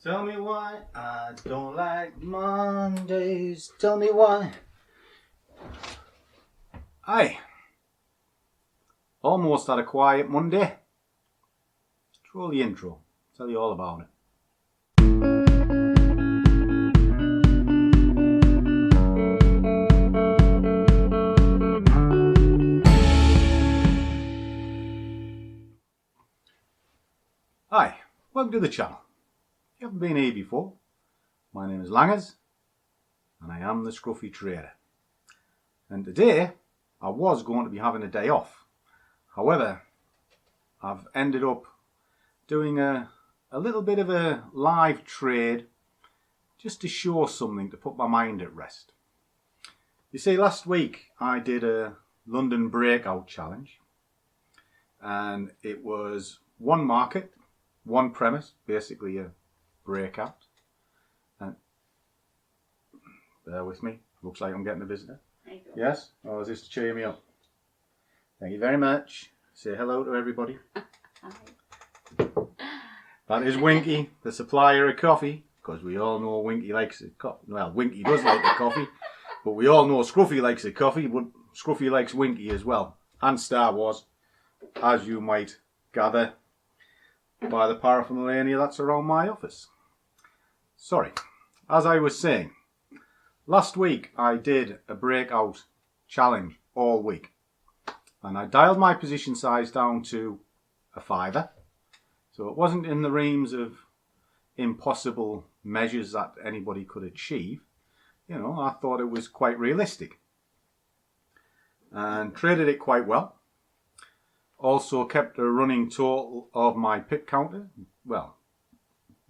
Tell me why I don't like Mondays. Tell me why. Aye. Almost had a quiet Monday. Roll the intro. Tell you all about it. Hi, welcome to the channel. If you haven't been here before, my name is Langers and I am the Scruffy Trader. And today I was going to be having a day off. However, I've ended up doing a little bit of a live trade just to show something to put my mind at rest. You see, last week I did a London breakout challenge and it was one market, one premise, basically a breakout. And bear with me, looks like I'm getting a visitor. Yes? Or is this to cheer me up? Thank you very much. Say hello to everybody. Hi. That is Winky, the supplier of coffee, because we all know Winky likes a coffee. Well, Winky does like the coffee, but we all know Scruffy likes the coffee, but Scruffy likes Winky as well. And Star Wars, as you might gather by the paraphernalia that's around my office. Sorry, as I was saying, last week I did a breakout challenge all week and I dialed my position size down to a fiver, so it wasn't in the realms of impossible measures that anybody could achieve. You know, I thought it was quite realistic and traded it quite well. Also kept a running total of my pip counter, well,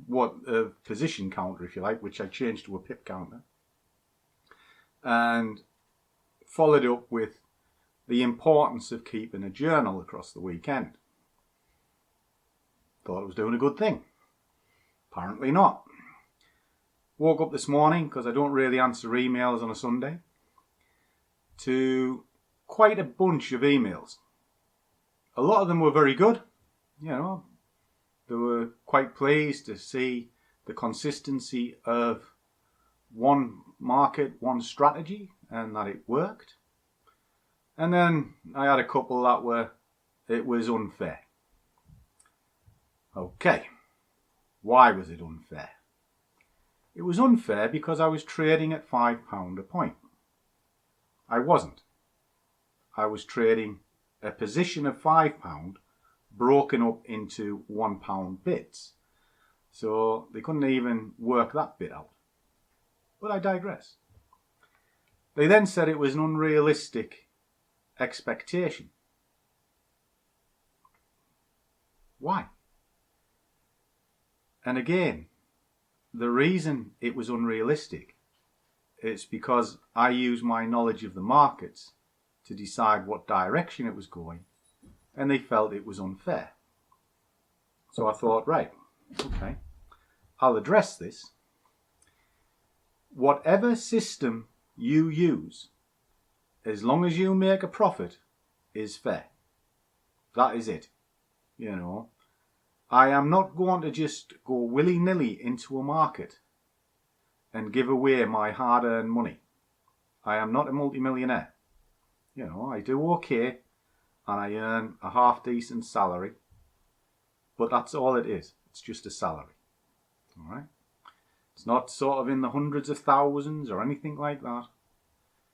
what a position counter if you like, which I changed to a pip counter, and followed up with the importance of keeping a journal across the weekend. Thought I was doing a good thing. Apparently not. Woke up this morning, because I don't really answer emails on a Sunday, to quite a bunch of emails. A lot of them were very good, you know. They were quite pleased to see the consistency of one market, one strategy, and that it worked. And then I had a couple that were, it was unfair. Okay, why was it unfair? It was unfair because I was trading at £5 a point. I wasn't. I was trading a position of £5 broken up into £1 bits. So they couldn't even work that bit out. But I digress. They then said it was an unrealistic expectation. Why? And again, the reason it was unrealistic is because I use my knowledge of the markets to decide what direction it was going, and they felt it was unfair. So I thought, right, okay, I'll address this. Whatever system you use, as long as you make a profit, is fair. That is it. You know, I am not going to just go willy-nilly into a market and give away my hard-earned money. I am not a multimillionaire. You know, I do okay and I earn a half-decent salary, but that's all it is. It's just a salary. All right? It's not sort of in the hundreds of thousands or anything like that.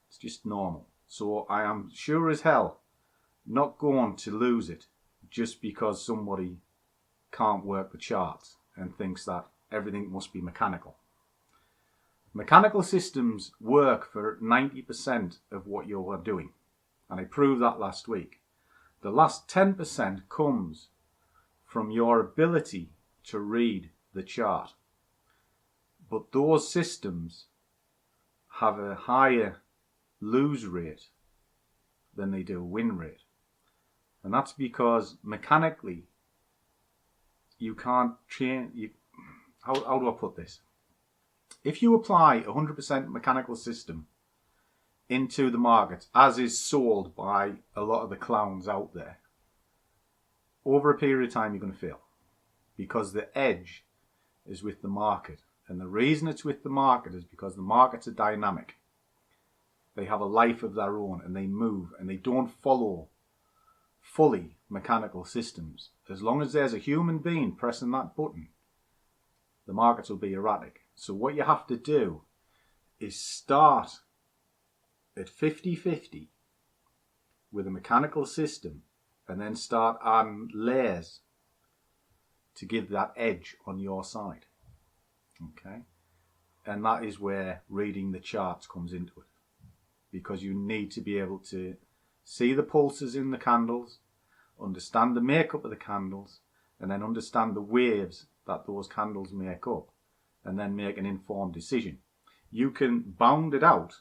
It's just normal. So I am sure as hell not going to lose it just because somebody can't work the charts and thinks that everything must be mechanical. Mechanical systems work for 90% of what you are doing. And I proved that last week. The last 10% comes from your ability to read the chart. But those systems have a higher lose rate than they do win rate. And that's because mechanically you can't change. How do I put this? If you apply a 100% mechanical system into the markets, as is sold by a lot of the clowns out there, over a period of time you're going to fail, because the edge is with the market. And the reason it's with the market is because the markets are dynamic. They have a life of their own and they move and they don't follow fully mechanical systems. As long as there's a human being pressing that button, the markets will be erratic. So what you have to do is start at 50-50 with a mechanical system and then start adding layers to give that edge on your side. Okay? And that is where reading the charts comes into it. Because you need to be able to see the pulses in the candles, understand the makeup of the candles, and then understand the waves that those candles make up, and then make an informed decision. You can bound it out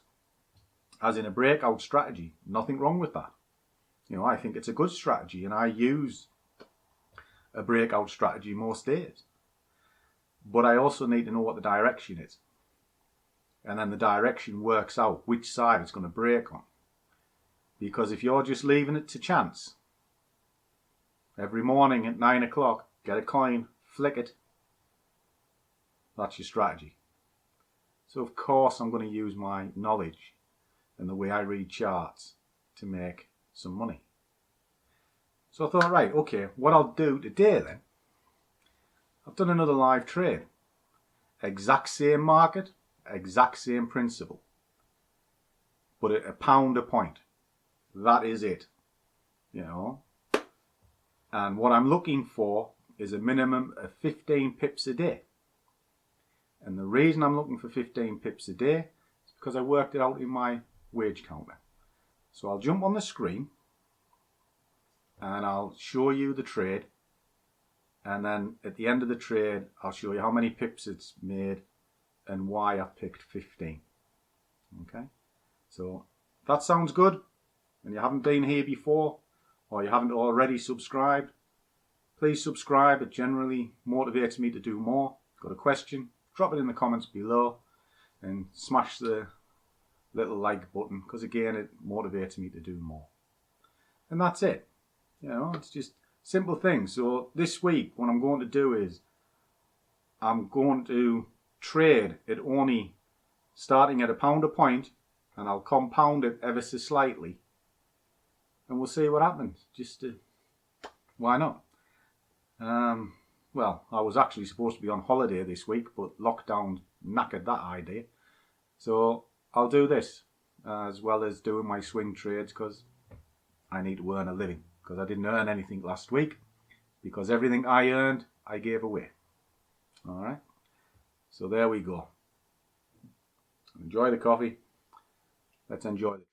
as in a breakout strategy. Nothing wrong with that. You know, I think it's a good strategy, and I use a breakout strategy most days. But I also need to know what the direction is. And then the direction works out which side it's going to break on. Because if you're just leaving it to chance, every morning at 9 o'clock, get a coin, flick it, that's your strategy. So of course I'm going to use my knowledge and the way I read charts to make some money. So I thought, right, okay, what I'll do today then, I've done another live trade. Exact same market, exact same principle, but at £1 a point. That is it, you know. And what I'm looking for is a minimum of 15 pips a day. And the reason I'm looking for 15 pips a day is because I worked it out in my wage counter. So I'll jump on the screen and I'll show you the trade. And then at the end of the trade, I'll show you how many pips it's made and why I picked 15. Okay, so if that sounds good and you haven't been here before or you haven't already subscribed, please subscribe. It generally motivates me to do more. Got a question? Drop it in the comments below and smash the little like button, because again it motivates me to do more. And that's it. You know, it's just simple things. So this week what I'm going to do is I'm going to trade it only starting at £1 a point, and I'll compound it ever so slightly and we'll see what happens. Just why not? Well, I was actually supposed to be on holiday this week, but lockdown knackered that idea. So I'll do this as well as doing my swing trades, because I need to earn a living, because I didn't earn anything last week, because everything I earned I gave away. Alright, so there we go. Enjoy the coffee. Let's enjoy it.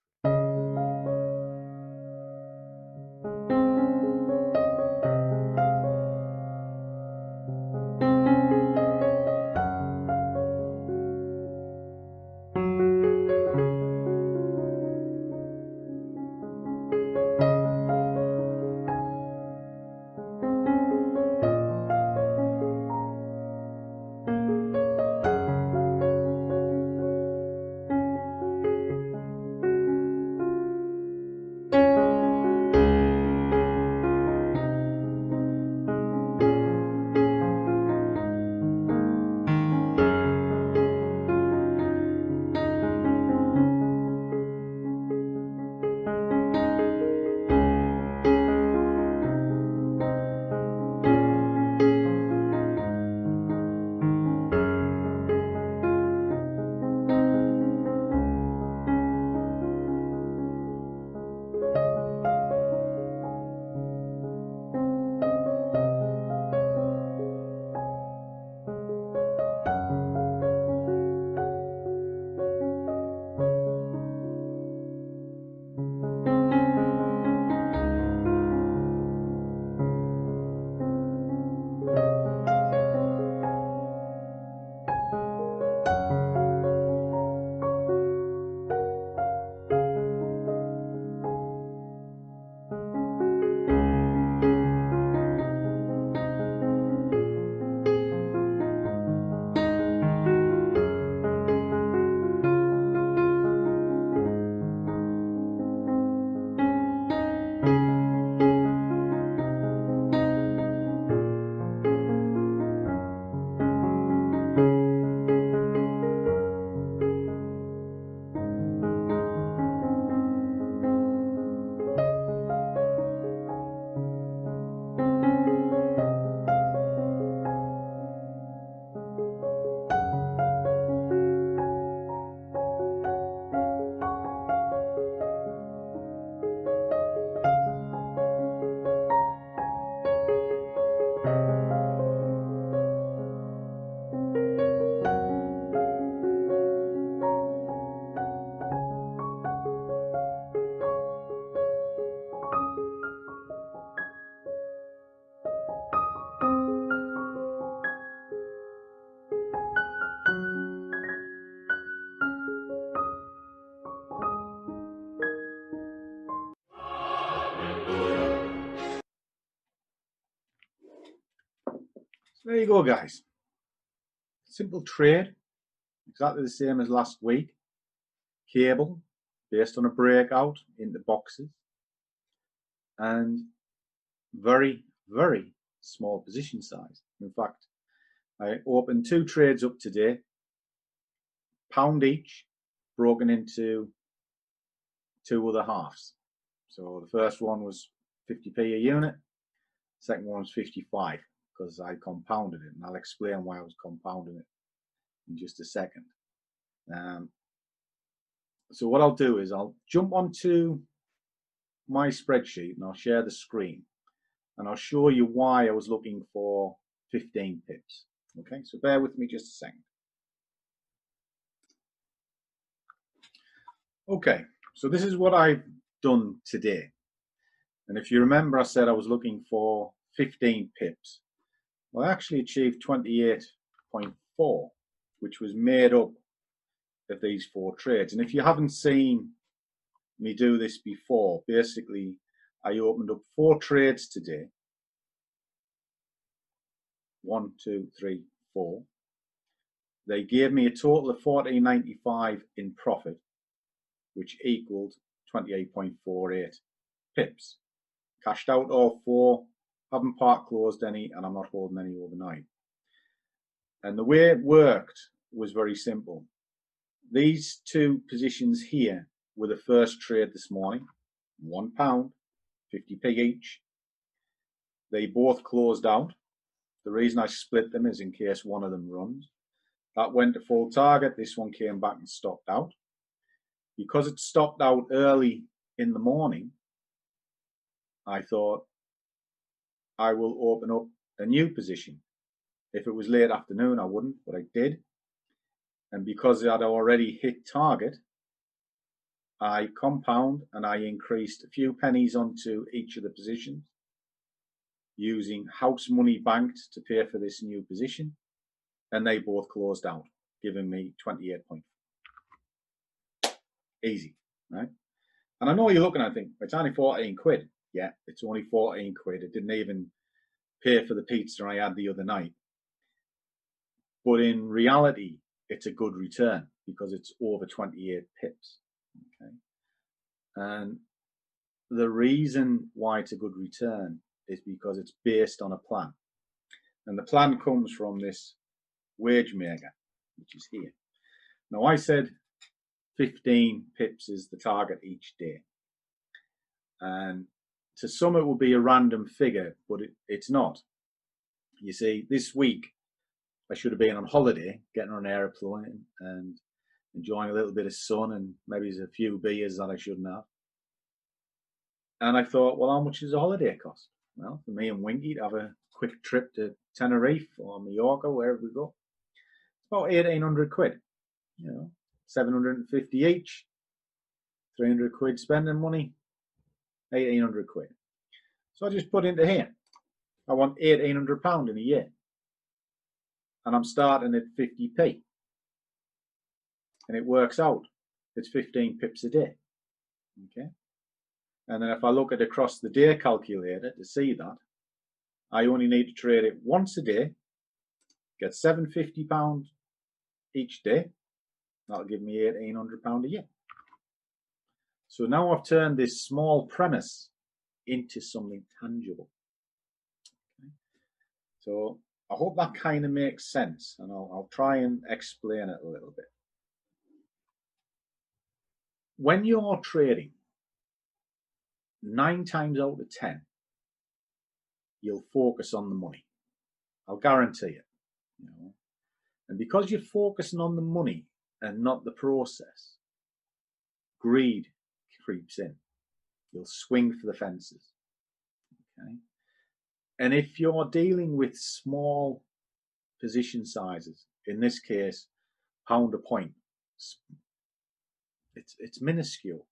There you go, guys. Simple trade, exactly the same as last week. Cable, based on a breakout into boxes. And very, very small position size. In fact, I opened 2 trades up today, pound each, broken into 2 other halves. So the first one was 50p a unit, second one was 55 because I compounded it, and I'll explain why I was compounding it in just a second. So what I'll do is I'll jump onto my spreadsheet and I'll share the screen and I'll show you why I was looking for 15 pips. Okay, so bear with me just a second. Okay, so this is what I've done today. And if you remember, I said I was looking for 15 pips. Well, I actually achieved 28.4, which was made up of these 4 trades. And if you haven't seen me do this before, basically I opened up 4 trades today. 1, 2, 3, 4. They gave me a total of 14.95 in profit, which equaled 28.48 pips. Cashed out all 4, haven't part closed any, and I'm not holding any overnight. And the way it worked was very simple. These 2 positions here were the first trade this morning, £1, 50p each. They both closed out. The reason I split them is in case one of them runs. That went to full target. This one came back and stopped out. Because it stopped out early in the morning, I thought I will open up a new position. If it was late afternoon, I wouldn't, but I did. And because it had already hit target, I compound and I increased a few pennies onto each of the positions using house money banked to pay for this new position. And they both closed out, giving me 28 points. Easy, right? And I know you're looking and think, it's only 14 quid. Yeah, it's only 14 quid. It didn't even pay for the pizza I had the other night. But in reality, it's a good return because it's over 28 pips. Okay. And the reason why it's a good return is because it's based on a plan. And the plan comes from this wage maker, which is here. Now, I said 15 pips is the target each day. And to some, it will be a random figure, but it's not. You see, this week, I should have been on holiday, getting on an airplane and enjoying a little bit of sun and maybe there's a few beers that I shouldn't have. And I thought, well, how much does a holiday cost? Well, for me and Winky to have a quick trip to Tenerife or Mallorca, wherever we go, it's about 1,800 quid. You know, 750 each, 300 quid spending money, 1,800 quid. So I just put into here, I want £1,800 in a year. And I'm starting at 50p. And it works out. It's 15 pips a day. Okay. And then if I look at across the day calculator to see that, I only need to trade it once a day, get £750 each day. That'll give me £1,800 a year. So now I've turned this small premise into something tangible. Okay. So I hope that kind of makes sense, and I'll try and explain it a little bit. When you're trading, 9 times out of 10, you'll focus on the money. I'll guarantee it. You know? And because you're focusing on the money and not the process, greed creeps in. You'll swing for the fences. Okay? And if you're dealing with small position sizes, in this case, pound a point, it's minuscule.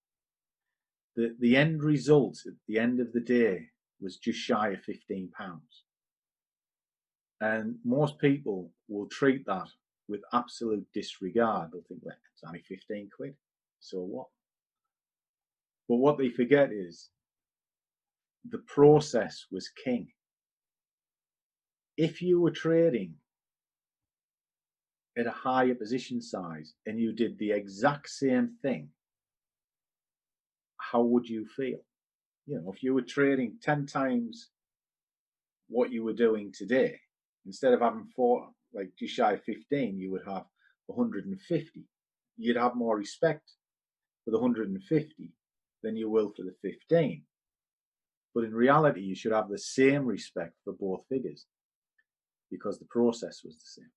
The end result at the end of the day was just shy of £15. And most people will treat that with absolute disregard. They'll think, well, it's only 15 quid, so what? But what they forget is the process was king. if you were trading at a higher position size and you did the exact same thing, how would you feel? You know, if you were trading 10 times what you were doing today, instead of having like just shy of 15, you would have 150. You'd have more respect for the 150 than you will for the 15. But in reality, you should have the same respect for both figures because the process was the same.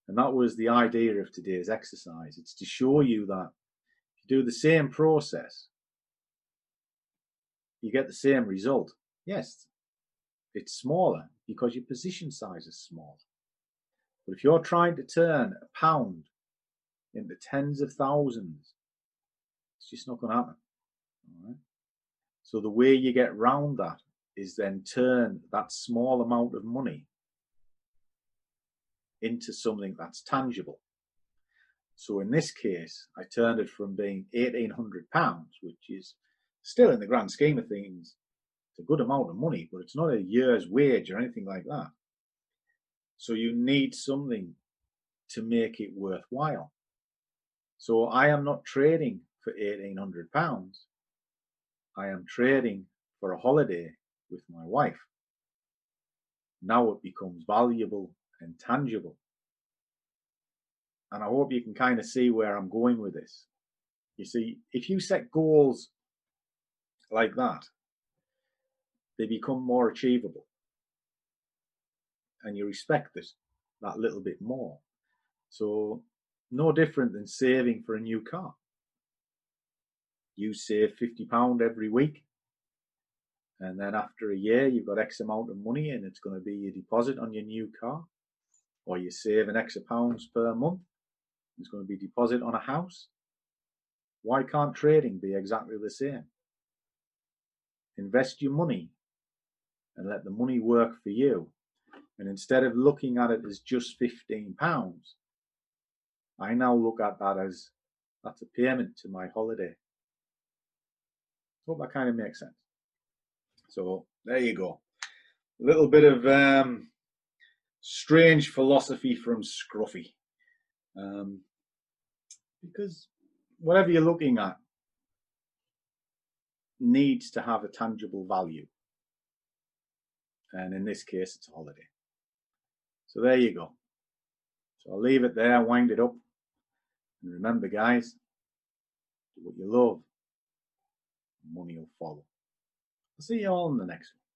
And that was the idea of today's exercise. It's to show you that if you do the same process, you get the same result. Yes, it's smaller because your position size is smaller. But if you're trying to turn a pound into tens of thousands, it's just not going to happen. All right? So the way you get round that is then turn that small amount of money into something that's tangible. So in this case, I turned it from being £1,800, which is still in the grand scheme of things, it's a good amount of money, but it's not a year's wage or anything like that. So you need something to make it worthwhile. So I am not trading for £1,800. I am trading for a holiday with my wife. Now it becomes valuable and tangible. And I hope you can kind of see where I'm going with this. You see, if you set goals like that, they become more achievable. And you respect it that little bit more. So no different than saving for a new car. You save £50 every week. And then after a year, you've got X amount of money and it's going to be your deposit on your new car. Or you save an X of pounds per month. It's going to be deposit on a house. Why can't trading be exactly the same? Invest your money and let the money work for you. And instead of looking at it as just £15, I now look at that as that's a payment to my holiday. Hope that kind of makes sense. So there you go. A little bit of strange philosophy from Scruffy. Because whatever you're looking at needs to have a tangible value. And in this case, it's a holiday. So there you go. So I'll leave it there, wind it up. And remember, guys, do what you love. Money will follow. I'll see you all in the next one.